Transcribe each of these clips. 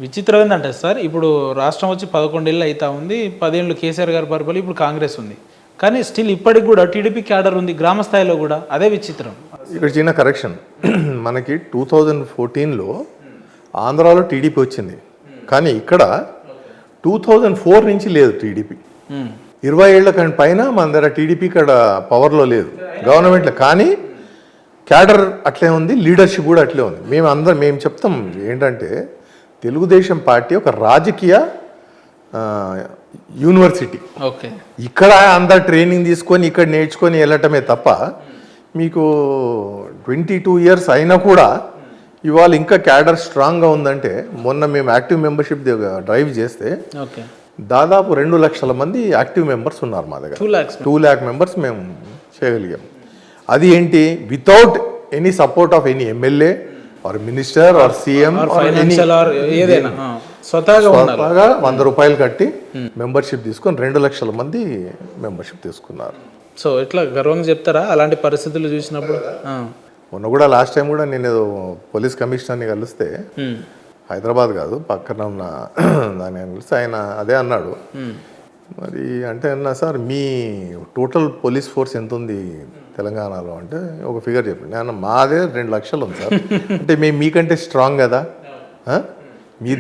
విచిత్రం ఏంటంటే సార్, ఇప్పుడు రాష్ట్రం వచ్చి 11 ఏళ్ళు అవుతా ఉంది, 10 ఏళ్ళు కేసీఆర్ గారి పరిపాలన, ఇప్పుడు కాంగ్రెస్ ఉంది. కానీ స్టిల్ ఇప్పటికి కూడా టీడీపీ క్యాడర్ ఉంది గ్రామ స్థాయిలో కూడా. అదే విచిత్రం. ఇక్కడ చిన్న కరెక్షన్, మనకి 2014లో ఆంధ్రాలో టీడీపీ వచ్చింది, కానీ ఇక్కడ 2004 నుంచి లేదు టీడీపీ. 20 ఏళ్ల పైన మన దగ్గర టీడీపీ ఇక్కడ పవర్లో లేదు గవర్నమెంట్లో, కానీ క్యాడర్ అట్లే ఉంది, లీడర్షిప్ కూడా అట్లే ఉంది. మేము చెప్తాం ఏంటంటే, తెలుగుదేశం పార్టీ ఒక రాజకీయ యూనివర్సిటీ. ఓకే, ఇక్కడ అందరు ట్రైనింగ్ తీసుకొని ఇక్కడ నేర్చుకొని వెళ్ళటమే తప్ప, మీకు 22 ఇయర్స్ అయినా కూడా ఇవాళ ఇంకా క్యాడర్ స్ట్రాంగ్గా ఉందంటే, మొన్న మేము యాక్టివ్ మెంబర్షిప్ డ్రైవ్ చేస్తే దాదాపు 2 లక్షల మంది యాక్టివ్ మెంబర్స్ ఉన్నారు మా దగ్గర. 2 lakh మెంబర్స్ మేము చేయగలిగాం. అది ఏంటి, without any support of any MLA or minister or CM స్వతహాగా 100 రూపాయలు కట్టి మెంబర్షిప్ తీసుకొని 2 లక్షల మంది మెంబర్షిప్ తీసుకున్నారు. సో ఇట్లా గర్వంగా చెప్తారా అలాంటి పరిస్థితులు చూసినప్పుడు? మొన్న కూడా లాస్ట్ టైం కూడా నేను ఏదో పోలీస్ కమిషనర్ని కలిస్తే, హైదరాబాద్ కాదు పక్కన ఉన్న దాన్ని కలిస్తే ఆయన అదే అన్నాడు. మరి అంటే అన్నా, సార్ మీ టోటల్ పోలీస్ ఫోర్స్ ఎంత ఉంది తెలంగాణలో అంటే ఒక ఫిగర్ చెప్పండి. నేను మాదే 2 లక్షలు ఉంది సార్. అంటే మేము మీకంటే స్ట్రాంగ్ కదా,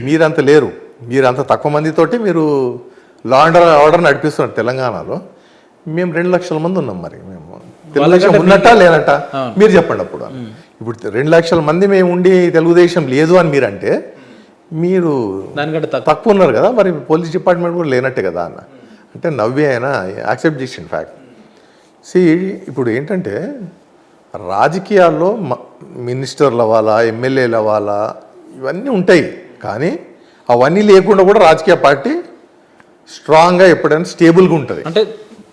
మీరంత లేరు, మీరు అంత తక్కువ మందితోటి మీరు లా అండ్ ఆర్డర్ నడిపిస్తున్నారు తెలంగాణలో. మేము 2 లక్షల మంది ఉన్నాం, మరి మేము తెలుగుదేశం ఉన్నట్టా లేనట్టా మీరు చెప్పండి. అప్పుడు ఇప్పుడు 2 లక్షల మంది మేము ఉండి తెలుగుదేశం లేదు అని మీరంటే, మీరు దానికంటే తక్కువ ఉన్నారు కదా, మరి పోలీస్ డిపార్ట్మెంట్ కూడా లేనట్టే కదా అన్న అంటే నవ్వి ఆయన యాక్సెప్ట్ చేసిన ఫ్యాక్ట్. ఇప్పుడు ఏంటంటే, రాజకీయాల్లో మినిస్టర్లు అవ్వాలా, ఎమ్మెల్యేలు అవ్వాలా, ఇవన్నీ ఉంటాయి, కానీ అవన్నీ లేకుండా కూడా రాజకీయ పార్టీ స్ట్రాంగ్గా ఎప్పుడైనా స్టేబుల్గా ఉంటుంది. అంటే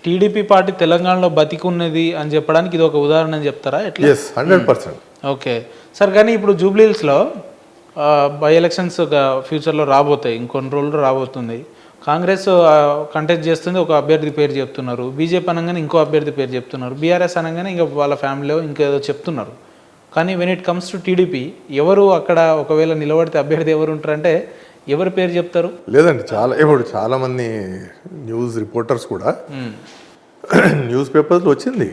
టీడీపీ పార్టీ తెలంగాణలో బతికున్నది అని చెప్పడానికి ఇది ఒక ఉదాహరణ అని చెప్తారా? ఎట్లా? 100%. ఓకే సార్, కానీ ఇప్పుడు జూబ్లీహిల్స్లో బై ఎలక్షన్స్ ఫ్యూచర్లో రాబోతాయి, ఇంకొన్ని రోజులు రాబోతుంది. కాంగ్రెస్ కంటెస్ట్ చేస్తుంది, ఒక అభ్యర్థి పేరు చెప్తున్నారు. బీజేపీ అనగానే ఇంకో అభ్యర్థి పేరు చెప్తున్నారు. బీఆర్ఎస్ అనగానే ఇంకా వాళ్ళ ఫ్యామిలీలో ఇంకేదో చెప్తున్నారు. కానీ when it comes to TDP, ఎవరు అక్కడ ఒకవేళ నిలబడితే అభ్యర్థి ఎవరు ఉంటారంటే ఎవరి పేరు చెప్తారు? లేదండి, ఇప్పుడు చాలామంది న్యూస్ రిపోర్టర్స్ కూడా న్యూస్ పేపర్స్లో వచ్చింది,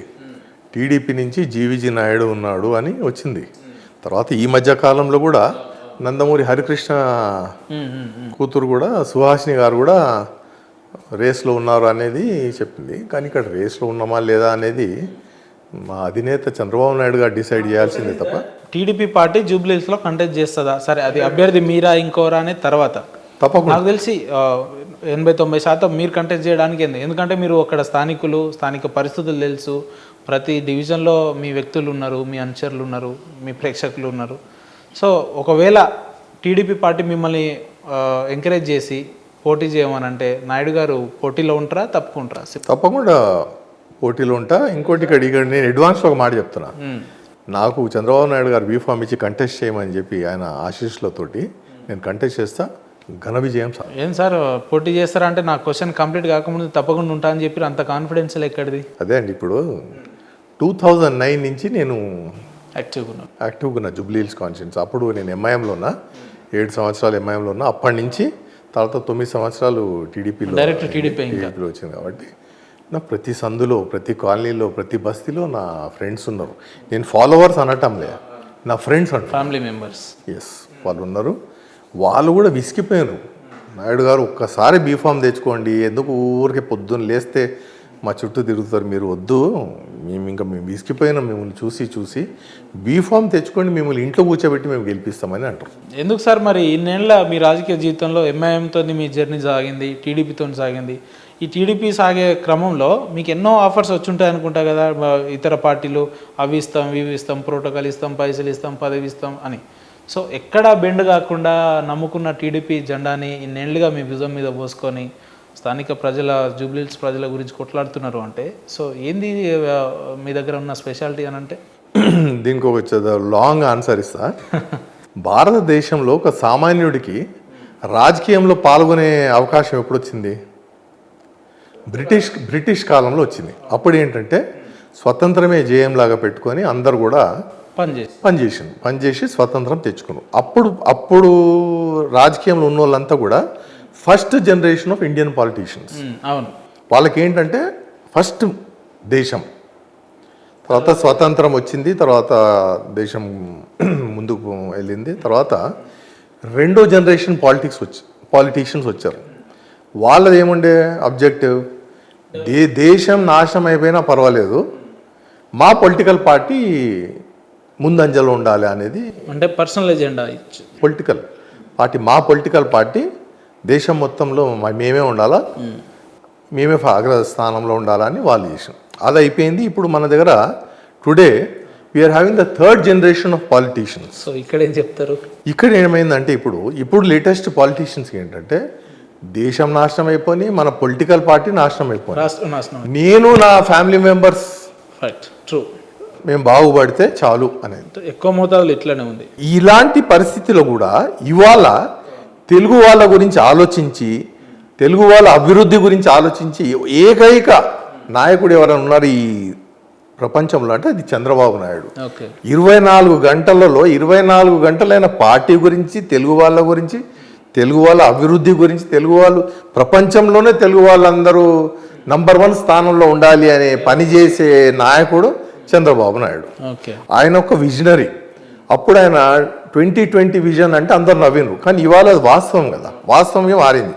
టీడీపీ నుంచి జీవీజీ నాయుడు ఉన్నాడు అని వచ్చింది. తర్వాత ఈ మధ్య కాలంలో కూడా నందమూరి హరికృష్ణ కూతురు కూడా, సుహాసిని గారు కూడా రేస్లో ఉన్నారు అనేది చెప్పింది. కానీ ఇక్కడ రేస్లో ఉన్నామా లేదా అనేది మా అధినేత చంద్రబాబు నాయుడు గారు డిసైడ్ చేయాల్సిందే తప్ప. టీడీపీ పార్టీ జూబ్లీహిల్స్లో కంటెస్ట్ చేస్తుందా? సరే, అది అభ్యర్థి మీరా ఇంకోరా అనే తర్వాత తప్పకుండా నాకు తెలిసి 80-90% మీరు కంటెస్ట్ చేయడానికి ఎందుకంటే మీరు అక్కడ స్థానికులు, స్థానిక పరిస్థితులు తెలుసు. ప్రతి డివిజన్లో మీ వ్యక్తులు ఉన్నారు, మీ అనుచరులు ఉన్నారు, మీ ప్రేక్షకులు ఉన్నారు. సో ఒకవేళ టీడీపీ పార్టీ మిమ్మల్ని ఎంకరేజ్ చేసి పోటీ చేయమని అంటే నాయుడు గారు పోటీలో ఉంటారా, తప్పుకుంటారా? తప్పకుండా పోటీలో ఉంటా. ఇంకోటి ఇక్కడ నేను అడ్వాన్స్లో ఒక మాట చెప్తున్నా, నాకు చంద్రబాబు నాయుడు గారు బీఫామ్ ఇచ్చి కంటెస్ట్ చేయమని చెప్పి ఆయన ఆశీస్సులతోటి నేను కంటెస్ట్ చేస్తా, ఘన విజయం సార్. ఏం సార్ పోటీ చేస్తారా అంటే, నా క్వశ్చన్ కంప్లీట్ కాకముందు తప్పకుండా ఉంటా అని చెప్పి అంత కాన్ఫిడెన్స్ ఎక్కడిది? అదే అండి, ఇప్పుడు 2009 నుంచి నేను యాక్టివ్గా ఉన్నా జూబ్లీహిల్స్ కాన్స్టిట్యున్సీ. అప్పుడు నేను ఎంఐఎంలో ఉన్నా, 7 సంవత్సరాలు ఎంఐఎంలో ఉన్నా. అప్పటి నుంచి తర్వాత 9 సంవత్సరాలు టీడీపీలో వచ్చింది. కాబట్టి నా ప్రతి సందులో, ప్రతి కాలనీలో, ప్రతి బస్తీలో నా ఫ్రెండ్స్ ఉన్నారు. నేను ఫాలోవర్స్ అనటంలే, నా ఫ్రెండ్స్ అంటారు, ఫ్యామిలీ మెంబర్స్. వాళ్ళు ఉన్నారు. వాళ్ళు కూడా విసిగిపోయారు, నాయుడు గారు ఒక్కసారి బీఫామ్ తెచ్చుకోండి, ఎందుకు ఊరికే పొద్దున్న లేస్తే మా చుట్టూ తిరుగుతారు, మీరు వద్దు, మేము విసిగిపోయినాం మిమ్మల్ని చూసి బీఫామ్ తెచ్చుకోండి, మిమ్మల్ని ఇంట్లో కూర్చోబెట్టి మేము గెలిపిస్తామని అంటారు. ఎందుకు సార్ మరి ఇన్నేళ్ళ మీ రాజకీయ జీవితంలో ఎంఐఎంతో మీ జర్నీ సాగింది, టీడీపీతో సాగింది. ఈ టీడీపీ సాగే క్రమంలో మీకు ఎన్నో ఆఫర్స్ వచ్చుంటాయి అనుకుంటా కదా, ఇతర పార్టీలు అవి ఇస్తాం, ఇవి ఇస్తాం, ప్రోటోకాల్ ఇస్తాం, పైసలు ఇస్తాం, పదవి ఇస్తాం అని. సో ఎక్కడా బెండ్ కాకుండా నమ్ముకున్న టీడీపీ జెండాని ఇన్నేళ్లుగా మీ భుజం మీద పోసుకొని స్థానిక ప్రజల, జూబ్లీహిల్స్ ప్రజల గురించి కొట్లాడుతున్నారు అంటే, సో ఏంది మీ దగ్గర ఉన్న స్పెషాలిటీ అని అంటే? దీనికి ఒక లాంగ్ ఆన్సర్ ఇస్తా. భారతదేశంలో ఒక సామాన్యుడికి రాజకీయంలో పాల్గొనే అవకాశం ఎప్పుడు వచ్చింది? బ్రిటిష్ కాలంలో వచ్చింది. అప్పుడు ఏంటంటే స్వతంత్రమే జేయంలాగా పెట్టుకొని అందరు కూడా పనిచేసి స్వతంత్రం తెచ్చుకున్నాం. అప్పుడు రాజకీయంలో ఉన్న వాళ్ళంతా కూడా first generation of Indian politicians. అవును, వాళ్ళకి ఏంటంటే ఫస్ట్ దేశం, తర్వాత స్వతంత్రం వచ్చింది, తర్వాత దేశం ముందుకు వెళ్ళింది, తర్వాత రెండో జనరేషన్ పాలిటీషియన్స్ వచ్చారు. వాళ్ళది ఏముండే అబ్జెక్టివ్, దేశం నాశనం అయిపోయినా పర్వాలేదు, మా పొలిటికల్ పార్టీ ముందంజలో ఉండాలి అనేది. అంటే పర్సనల్ ఎజెండా పొలిటికల్ పార్టీ, మా పొలిటికల్ పార్టీ దేశం మొత్తంలో మేమే ఉండాలా, మేమే అగ్రస్థానంలో ఉండాలని వాళ్ళు చేసాం. అది అయిపోయింది. ఇప్పుడు మన దగ్గర today we are having the third generation of politicians. So ఇక్కడ ఏం చెప్తారు? ఇక్కడ ఏమైందంటే ఇప్పుడు లేటెస్ట్ పాలిటీషియన్స్ ఏంటంటే దేశం నాశనం అయిపోయి మన పొలిటికల్ పార్టీ నాశనం అయిపోయింది. నేను నా ఫ్యామిలీ మెంబర్స్ మేము బాగుపడితే చాలు అనేది ఎక్కువ మోతాదులో ఇట్లానే ఉంది. ఇలాంటి పరిస్థితిలో కూడా ఇవాళ తెలుగు వాళ్ళ గురించి ఆలోచించి, తెలుగు వాళ్ళ అభివృద్ధి గురించి ఆలోచించి ఏకైక నాయకుడు ఎవరైనా ఉన్నారు ఈ ప్రపంచంలో అంటే అది చంద్రబాబు నాయుడు. 24 గంటలలో 24 గంటలైన పార్టీ గురించి, తెలుగు వాళ్ళ గురించి, తెలుగు వాళ్ళ అభివృద్ధి గురించి, తెలుగు వాళ్ళు ప్రపంచంలోనే తెలుగు వాళ్ళందరూ నంబర్ 1 స్థానంలో ఉండాలి అనే పని చేసే నాయకుడు చంద్రబాబు నాయుడు. ఆయన ఒక విజనరీ. అప్పుడు ఆయన 2020 విజన్ అంటే అందరు నవ్వినరు, కానీ ఇవాళ అది వాస్తవం కదా, వాస్తవమే మారింది.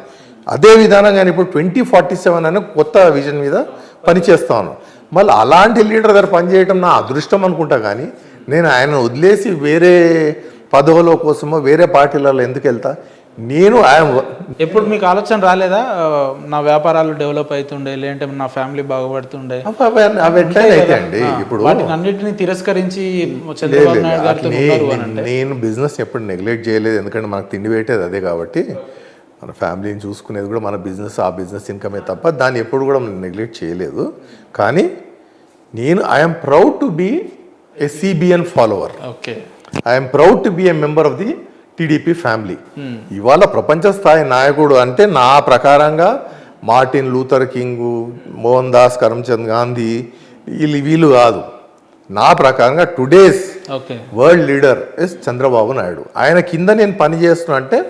అదే విధానంగా ఇప్పుడు 2047 అనే కొత్త విజన్ మీద పనిచేస్తా ఉన్నాను. మళ్ళీ అలాంటి లీడర్ దగ్గర పనిచేయడం నా అదృష్టం అనుకుంటా, కానీ నేను ఆయన వదిలేసి వేరే పదవుల కోసమో వేరే పార్టీలలో ఎందుకు వెళ్తా? నేను ఎప్పుడు మీకు ఆలోచన రాలేదా నా వ్యాపారాలు డెవలప్ అవుతుండే, లేదంటే నా ఫ్యామిలీ బాగుపడుతుండే? అవి ఎట్లయితే అండి ఇప్పుడు అన్నింటినీ తిరస్కరించి చంద్రబాబు నాయుడు గారితో ఉన్నారు అని అంటే నేను బిజినెస్ ఎప్పుడు నెగ్లెక్ట్ చేయలేదు, ఎందుకంటే మనకు తిండి పెట్టేది అదే కాబట్టి మన ఫ్యామిలీని చూసుకునేది కూడా మన బిజినెస్, ఆ బిజినెస్ ఇన్కమే తప్ప దాన్ని ఎప్పుడు కూడా నెగ్లెక్ట్ చేయలేదు. కానీ నేను I'm proud to be a CBN follower. I'm proud to be a member of the TDP family. ఇవాళ ప్రపంచ స్థాయి నాయకుడు అంటే నా ప్రకారంగా Martin Luther King, Mohandas Karamchand Gandhi వీళ్ళు కాదు. నా ప్రకారంగా today's world leader is Chandrababu Naidu. ఆయన కింద నేను పని చేస్తున్నా అంటే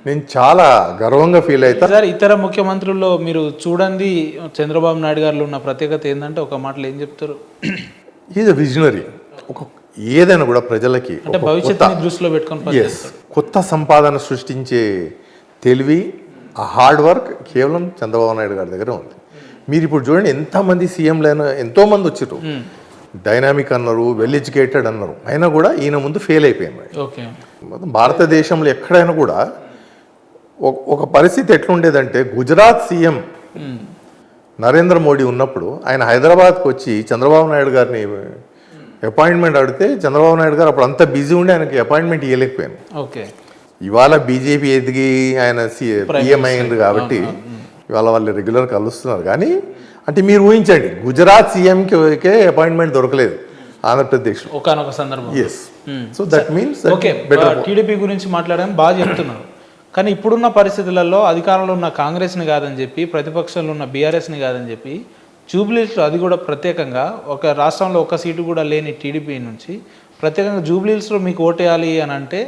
నేను చాలా గర్వంగా ఫీల్ అవుతా. సార్, ఇతర ముఖ్యమంత్రుల్లో మీరు చూడండి చంద్రబాబు నాయుడు గారిలో ఉన్న ప్రత్యేకత ఏంటంటే ఒక మాటలో ఏం చెప్తారు? Is a visionary. ఒక ఏదైనా కూడా ప్రజలకి భవిష్యత్తుని దృష్టిలో పెట్టుకొని కొత్త సంపాదన సృష్టించే తెలివి, ఆ హార్డ్ వర్క్ కేవలం చంద్రబాబు నాయుడు గారి దగ్గర ఉంది. మీరు ఇప్పుడు చూడండి, ఎంతమంది సీఎంలైనా ఎంతోమంది వచ్చారు, డైనామిక్ అన్నారు, వెల్ ఎడ్యుకేటెడ్ అన్నారు, అయినా కూడా ఈయన ముందు ఫెయిల్ అయిపోయింది. భారతదేశంలో ఎక్కడైనా కూడా ఒక పరిస్థితి ఎట్లుండేదంటే, గుజరాత్ సీఎం నరేంద్ర మోడీ ఉన్నప్పుడు ఆయన హైదరాబాద్కి వచ్చి చంద్రబాబు నాయుడు గారిని అపాయింట్మెంట్ అడిగితే చంద్రబాబు నాయుడు గారు అప్పుడు అంత బిజీ ఉండి ఆయనకి అపాయింట్మెంట్ ఇవ్వలేకపోయాను. ఇవాళ బీజేపీ ఎదిగి ఆయన పిఎం అయింది కాబట్టి ఇవాళ వాళ్ళు రెగ్యులర్ కలుస్తున్నారు. కానీ అంటే మీరు ఊహించండి, గుజరాత్ సీఎంకే అపాయింట్మెంట్ దొరకలేదు ఆంధ్రప్రదేశ్లో ఒకనొక సందర్భం. సో దట్ మీన్స్ టీడీపీ గురించి మాట్లాడడం బాగా చెప్తున్నారు, కానీ ఇప్పుడున్న పరిస్థితులలో అధికారంలో ఉన్న కాంగ్రెస్ని కాదని చెప్పి, ప్రతిపక్షంలో ఉన్న బీఆర్ఎస్ని కాదని చెప్పి, జూబ్లీహిల్స్లో అది కూడా ప్రత్యేకంగా ఒక రాష్ట్రంలో ఒక సీటు కూడా లేని టీడీపీ నుంచి ప్రత్యేకంగా జూబ్లీహిల్స్లో మీకు ఓటేయాలి అని అంటే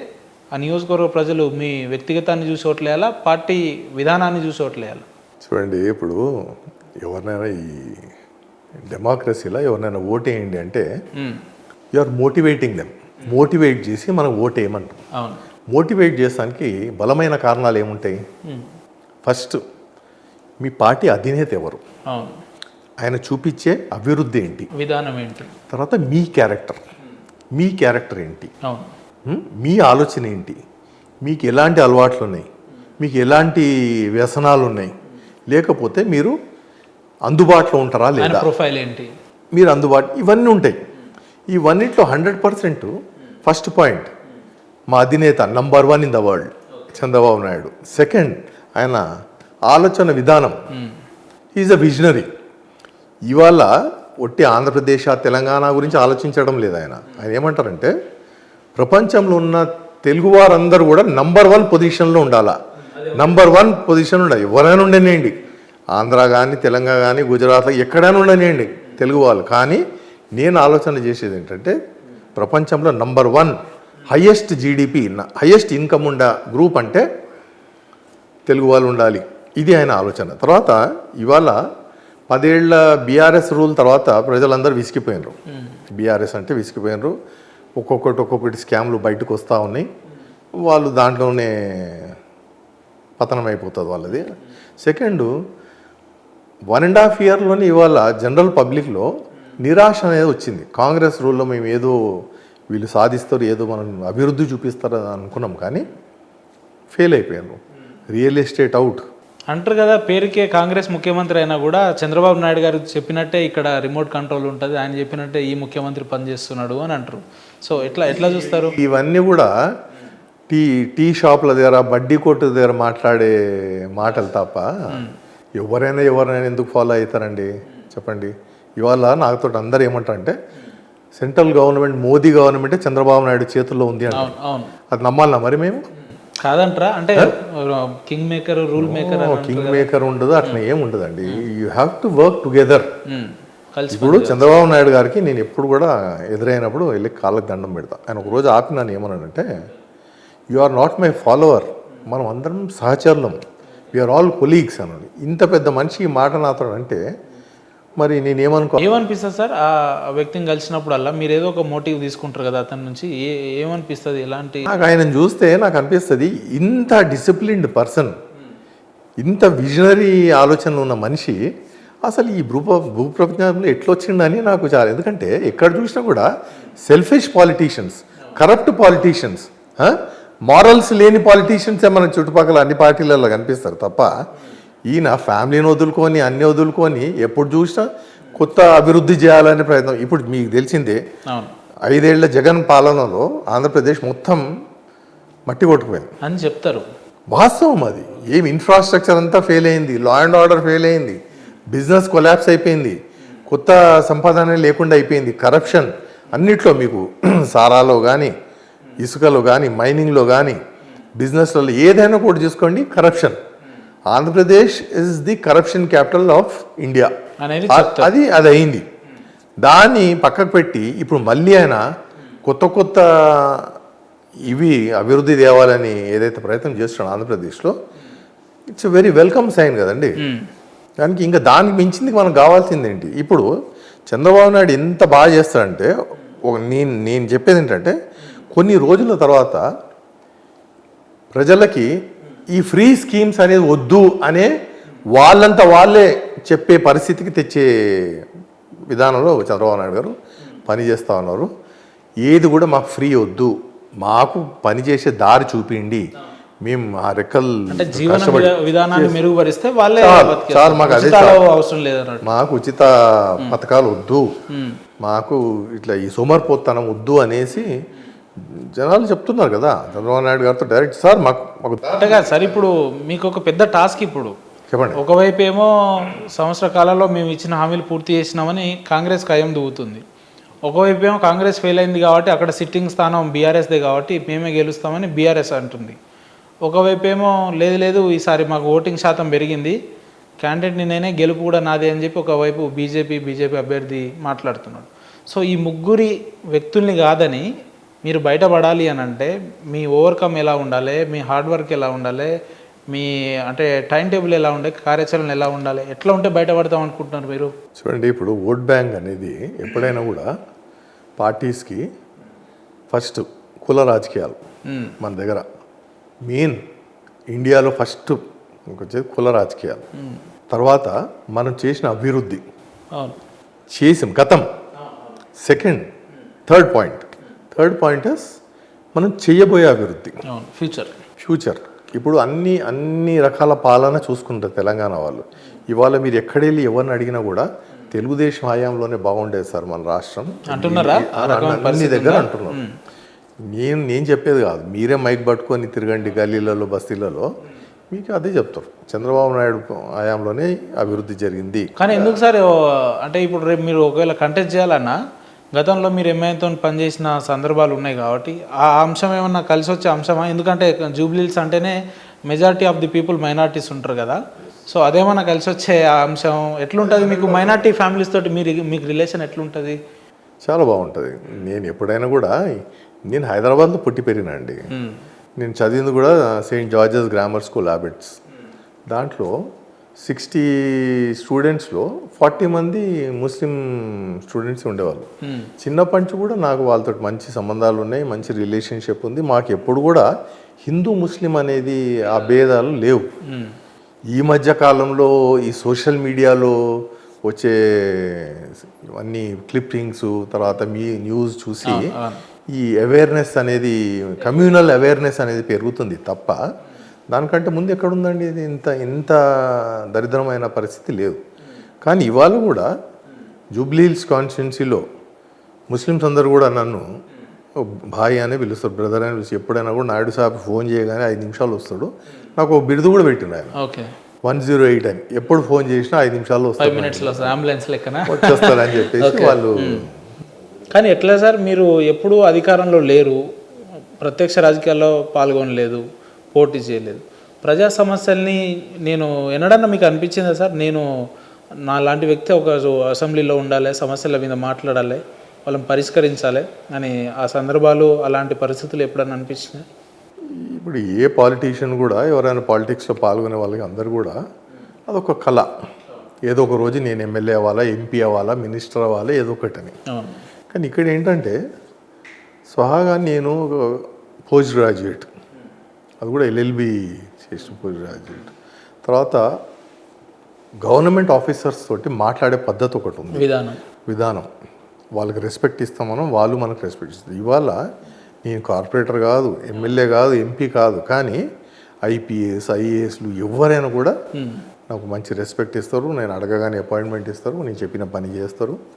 ఆ నియోజకవర్గ ప్రజలు మీ వ్యక్తిగతాన్ని చూసి ఓట్లేయాలా, పార్టీ విధానాన్ని చూసి ఓట్లేయాలా? చూడండి, ఇప్పుడు ఎవరినైనా ఈ డెమోక్రసీలో ఎవరినైనా ఓటేయండి అంటే you are motivating them. Motivate చేసి మనం ఓటేయమంటాం. అవును, మోటివేట్ చేసానికి బలమైన కారణాలు ఏముంటాయి? ఫస్ట్ మీ పార్టీ అధినేత ఎవరు, ఆయన చూపించే అభివృద్ధి ఏంటి, విధానం ఏంటి, తర్వాత మీ క్యారెక్టర్ ఏంటి, మీ ఆలోచన ఏంటి, మీకు ఎలాంటి అలవాట్లు ఉన్నాయి, మీకు ఎలాంటి వ్యసనాలు ఉన్నాయి, లేకపోతే మీరు అందుబాటులో ఉంటారా లేదా, ప్రొఫైల్ ఏంటి, మీరు ఇవన్నీ ఉంటాయి. ఇవన్నిట్లో 100% ఫస్ట్ పాయింట్ మా అధినేత number 1 in the world Chandrababu Naidu. Second, ఆయన ఆలోచన విధానం, ఈజ్ అ విజనరీ. ఇవాళ ఒట్టి ఆంధ్రప్రదేశ్, తెలంగాణ గురించి ఆలోచించడం లేదు ఆయన. ఏమంటారంటే ప్రపంచంలో ఉన్న తెలుగు వారందరూ కూడా నంబర్ 1 పొజిషన్లో ఉండాలా, నంబర్ 1 పొజిషన్ ఉండాలి. ఎవరైనా ఉండనివ్వండి, ఆంధ్ర కానీ తెలంగాణ కానీ గుజరాత్ ఎక్కడైనా ఉండనివ్వండి తెలుగు వాళ్ళు. కానీ నేను ఆలోచన చేసేది ఏంటంటే ప్రపంచంలో number 1 highest GDP highest income ఉండ గ్రూప్ అంటే తెలుగు వాళ్ళు ఉండాలి. ఇది ఆయన ఆలోచన. తర్వాత ఇవాళ 10 ఏళ్ల బీఆర్ఎస్ రూల్ తర్వాత ప్రజలందరూ విసిగిపోయినారు. బీఆర్ఎస్ అంటే విసిగిపోయినారు. ఒక్కొక్కటి స్కామ్లు బయటకు వస్తూ ఉన్నాయి. వాళ్ళు దాంట్లోనే పతనం అయిపోతుంది వాళ్ళది. సెకండ్ 1.5 ఇయర్లోనే ఇవాళ జనరల్ పబ్లిక్లో నిరాశ అనేది వచ్చింది. కాంగ్రెస్ రూల్లో మేము ఏదో వీళ్ళు సాధిస్తారు, ఏదో మనం అభివృద్ధి చూపిస్తారు అనుకున్నాం, కానీ ఫెయిల్ అయిపోయాను. రియల్ ఎస్టేట్ అవుట్ అంటారు కదా, పేరుకే కాంగ్రెస్ ముఖ్యమంత్రి అయినా కూడా చంద్రబాబు నాయుడు గారు చెప్పినట్టే ఇక్కడ రిమోట్ కంట్రోల్ ఉంటుంది, ఆయన చెప్పినట్టే ఈ ముఖ్యమంత్రి పనిచేస్తున్నాడు అని అంటారు. సో ఎట్లా చూస్తారు? ఇవన్నీ కూడా టీ షాప్ల దగ్గర, బడ్డీ కొట్టు దగ్గర మాట్లాడే మాటలు తప్ప ఎవరైనా ఎందుకు ఫాలో అవుతారండి చెప్పండి. ఇవాళ నాతో అందరు ఏమంటారంటే సెంట్రల్ గవర్నమెంట్, మోదీ గవర్నమెంటే చంద్రబాబు నాయుడు చేతుల్లో ఉంది అంటే అది నమ్మాలన్నా మరి మేము? కాదంటారా? అంటే king maker, rule maker, king maker ఉండదు, అట్లా ఏం ఉండదండి. You have to work together. ఇప్పుడు చంద్రబాబు నాయుడు గారికి నేను ఎప్పుడు కూడా ఎదురైనప్పుడు వెళ్ళి కాళ్ళకి దండం పెడతా. ఆయన ఒకరోజు ఆపి నన్ను ఏమన్నానంటే, you are not my follower, మనం అందరం సహచరులం, వీఆర్ ఆల్ కొలీగ్స్ అన్నాడు. ఇంత పెద్ద మనిషి ఈ మాట నాతో అంటే మరి ఏమనిపిస్తుంది సార్ ఆ వ్యక్తిని కలిసినప్పుడల్లా? మీరు ఏదో ఒక మోటివ్ తీసుకుంటారు కదా అతని నుంచి, ఏమనిపిస్తుంది? ఎలాంటి? నాకు ఆయన చూస్తే నాకు అనిపిస్తుంది, ఇంత డిసిప్లిన్డ్ పర్సన్, ఇంత విజనరీ ఆలోచనలు ఉన్న మనిషి అసలు ఈ భూప్రపంచంలో ఎట్లా వచ్చిండని నాకు చాలా. ఎందుకంటే ఎక్కడ చూసినా కూడా selfish politicians, corrupt politicians, morals లేని పాలిటీషియన్స్ మన చుట్టుపక్కల అన్ని పార్టీలలో కనిపిస్తారు తప్ప ఈయన ఫ్యామిలీని వదులుకొని అన్ని వదులుకొని ఎప్పుడు చూసినా కొత్త అభివృద్ధి చేయాలనే ప్రయత్నం. ఇప్పుడు మీకు తెలిసిందే 5 ఏళ్ల జగన్ పాలనలో ఆంధ్రప్రదేశ్ మొత్తం మట్టి కొట్టుకుపోయింది అని చెప్తారు. వాస్తవం అది. ఏం ఇన్ఫ్రాస్ట్రక్చర్ అంతా ఫెయిల్ అయింది, లా అండ్ ఆర్డర్ ఫెయిల్ అయింది, బిజినెస్ కొలాప్స్ అయిపోయింది, కొత్త సంపాదన లేకుండా అయిపోయింది, కరప్షన్ అన్నిట్లో మీకు సారాలో కానీ, ఇసుకలో కానీ, మైనింగ్లో కానీ, బిజినెస్లలో ఏదైనా కూడా చూసుకోండి corruption. Andhra Pradesh is the corruption capital of India అది అయింది. దాన్ని పక్కకు పెట్టి ఇప్పుడు మళ్ళీ ఆయన కొత్త ఇవి అభివృద్ధి తేవాలని ఏదైతే ప్రయత్నం చేస్తున్నాడు ఆంధ్రప్రదేశ్లో, it's a very welcome sign కదండి. దానికి ఇంకా దానికి మించింది మనకు కావాల్సింది ఏంటి? ఇప్పుడు చంద్రబాబు నాయుడు ఎంత బాగా చేస్తాడంటే, నేను చెప్పేది ఏంటంటే కొన్ని రోజుల తర్వాత ప్రజలకి ఈ ఫ్రీ స్కీమ్స్ అనేది వద్దు అనే వాళ్ళంతా వాళ్ళే చెప్పే పరిస్థితికి తెచ్చే విధానంలో చంద్రబాబు నాయుడు గారు పనిచేస్తూ ఉన్నారు. ఏది కూడా మాకు ఫ్రీ వద్దు, మాకు పనిచేసే దారి చూపిండి, మేము ఆ రెక్కలు విధానాన్ని మెరుగుపరిస్తే వాళ్ళే చాలు, మాకు అదే అవసరం లేదు, మాకు ఉచిత పథకాలు వద్దు, మాకు ఇట్లా ఈ సోమరిపోతనం వద్దు అనేసి జనాలు చెప్తున్నారు కదా చంద్రబాబు నాయుడు గారితో డైరెక్ట్. సార్ మాకు సార్ ఇప్పుడు మీకు ఒక పెద్ద టాస్క్ ఇప్పుడు చెప్పండి. ఒకవైపు ఏమో సంవత్సర కాలంలో మేము ఇచ్చిన హామీలు పూర్తి చేసినామని కాంగ్రెస్ ఖాయం దువ్వుతుంది, ఒకవైపు ఏమో కాంగ్రెస్ ఫెయిల్ అయింది కాబట్టి అక్కడ సిట్టింగ్ స్థానం బీఆర్ఎస్దే కాబట్టి మేమే గెలుస్తామని బీఆర్ఎస్ అంటుంది. ఒకవైపు ఏమో లేదు ఈసారి మాకు ఓటింగ్ శాతం పెరిగింది, క్యాండిడేట్ని నేనే, గెలుపు కూడా నాదే అని చెప్పి ఒకవైపు బీజేపీ అభ్యర్థి మాట్లాడుతున్నాడు. సో ఈ ముగ్గురి వ్యక్తుల్ని కాదని మీరు బయటపడాలి అని అంటే మీ ఓవర్కమ్ ఎలా ఉండాలి, మీ హార్డ్ వర్క్ ఎలా ఉండాలి, మీ అంటే టైం టేబుల్ ఎలా ఉండాలి, కార్యాచరణ ఎలా ఉండాలి, ఎట్లా ఉంటే బయటపడతాం అనుకుంటున్నారు మీరు? చూడండి, ఇప్పుడు ఓట్ బ్యాంక్ అనేది ఎప్పుడైనా కూడా పార్టీస్కి ఫస్ట్ కుల రాజకీయాలు మన దగ్గర మెయిన్ ఇండియాలో ఫస్ట్ వచ్చేది కుల రాజకీయాలు. తర్వాత మనం చేసిన అభివృద్ధి చేసాం గతం. సెకండ్ థర్డ్ పాయింట్ ఇస్ మనం చేయబోయే అభివృద్ధి, ఫ్యూచర్. ఇప్పుడు అన్ని రకాల పాలన చూసుకుంటారు తెలంగాణ వాళ్ళు. ఇవాళ మీరు ఎక్కడెళ్ళి ఎవరిని అడిగినా కూడా తెలుగుదేశం హయాంలోనే బాగుండేది సార్ మన రాష్ట్రం అన్ని దగ్గర అంటున్నారు. నేను చెప్పేది కాదు, మీరే మైక్ పట్టుకొని తిరగండి గల్లీలలో బస్తీలలో, మీకు అదే చెప్తారు. చంద్రబాబు నాయుడు హయాంలోనే అభివృద్ధి జరిగింది. కానీ ఎందుకు సార్ అంటే ఇప్పుడు రేపు మీరు ఒకవేళ కంటెస్ట్ చేయాలన్నా గతంలో మీరు ఎంఐతో పనిచేసిన సందర్భాలు ఉన్నాయి కాబట్టి ఆ అంశం ఏమన్నా కలిసి వచ్చే అంశమా? ఎందుకంటే జూబ్లీహిల్స్ అంటేనే majority of the people minorities ఉంటారు కదా, సో అదేమన్నా కలిసి వచ్చే ఆ అంశం ఎట్లుంటుంది మీకు? మైనారిటీ ఫ్యామిలీస్ తోటి మీకు రిలేషన్ ఎట్లుంటుంది? చాలా బాగుంటుంది. నేను ఎప్పుడైనా కూడా నేను హైదరాబాద్లో పుట్టి పెరిగినా అండి. నేను చదివింది కూడా సెయింట్ జార్జెస్ గ్రామర్ స్కూల్ హ్యాబిట్స్. దాంట్లో 60 స్టూడెంట్స్లో 40 మంది ముస్లిం స్టూడెంట్స్ ఉండేవాళ్ళు. చిన్నప్పటి నుంచి కూడా నాకు వాళ్ళతో మంచి సంబంధాలు ఉన్నాయి, మంచి రిలేషన్షిప్ ఉంది. మాకు ఎప్పుడు కూడా హిందూ ముస్లిం అనేది ఆ భేదాలు లేవు. ఈ మధ్య కాలంలో ఈ సోషల్ మీడియాలో వచ్చే అన్ని క్లిప్పింగ్స్ తర్వాత మీ న్యూస్ చూసి ఈ అవేర్నెస్ అనేది కమ్యూనల్ అవేర్నెస్ అనేది పెరుగుతుంది తప్ప దానికంటే ముందు ఎక్కడుందండి? ఇది ఇంత దరిద్రమైన పరిస్థితి లేదు. కానీ ఇవాళ కూడా జూబ్లీ హిల్స్ కాన్స్టిట్యున్సీలో ముస్లిమ్స్ అందరూ కూడా నన్ను భాయ్ అనే పిలుస్తారు, బ్రదర్ అని పిలుస్తారు. ఎప్పుడైనా కూడా నాయుడు సాబ్ ఫోన్ చేయగానే 5 నిమిషాలు వస్తాడు. నాకు ఒక బిరుదు కూడా పెట్టిండు ఆయన, 108 అని. ఎప్పుడు ఫోన్ చేసినా 5 నిమిషాల్లో వచ్చేస్తారని చెప్పేసి వాళ్ళు. కానీ ఎట్లా సార్, మీరు ఎప్పుడూ అధికారంలో లేరు, ప్రత్యక్ష రాజకీయాల్లో పాల్గొనలేదు, పోటీ చేయలేదు. ప్రజా సమస్యల్ని నేను ఎన్నడన్నా మీకు అనిపించిందా సార్, నేను నా లాంటి వ్యక్తి ఒక అసెంబ్లీలో ఉండాలి, సమస్యల మీద మాట్లాడాలి, వాళ్ళని పరిష్కరించాలి అని ఆ సందర్భాలు అలాంటి పరిస్థితులు ఎప్పుడన్నా అనిపించినాయి? ఇప్పుడు ఏ పాలిటీషియన్ కూడా ఎవరైనా పాలిటిక్స్లో పాల్గొనే వాళ్ళకి అందరు కూడా అదొక కళ. ఏదో ఒక రోజు నేను ఎమ్మెల్యే అవ్వాలా, ఎంపీ అవ్వాలా, మినిస్టర్ అవ్వాలా, ఏదో ఒకటని. కానీ ఇక్కడ ఏంటంటే స్వహాగా నేను పోస్ట్ గ్రాడ్యుయేట్, అది కూడా LLB చేసిన పోస్ట్ గ్రాడ్యుయేట్. తర్వాత గవర్నమెంట్ ఆఫీసర్స్ తోటి మాట్లాడే పద్ధతి ఒకటి ఉంది, విధానం. వాళ్ళకి రెస్పెక్ట్ ఇస్తాం మనం, వాళ్ళు మనకు రెస్పెక్ట్ ఇస్తారు. ఇవాళ నేను కార్పొరేటర్ కాదు, ఎమ్మెల్యే కాదు, ఎంపీ కాదు, కానీ IPS IASలు ఎవరైనా కూడా నాకు మంచి రెస్పెక్ట్ ఇస్తారు. నేను అడగగానే అపాయింట్మెంట్ ఇస్తారు, నేను చెప్పిన పని చేస్తారు.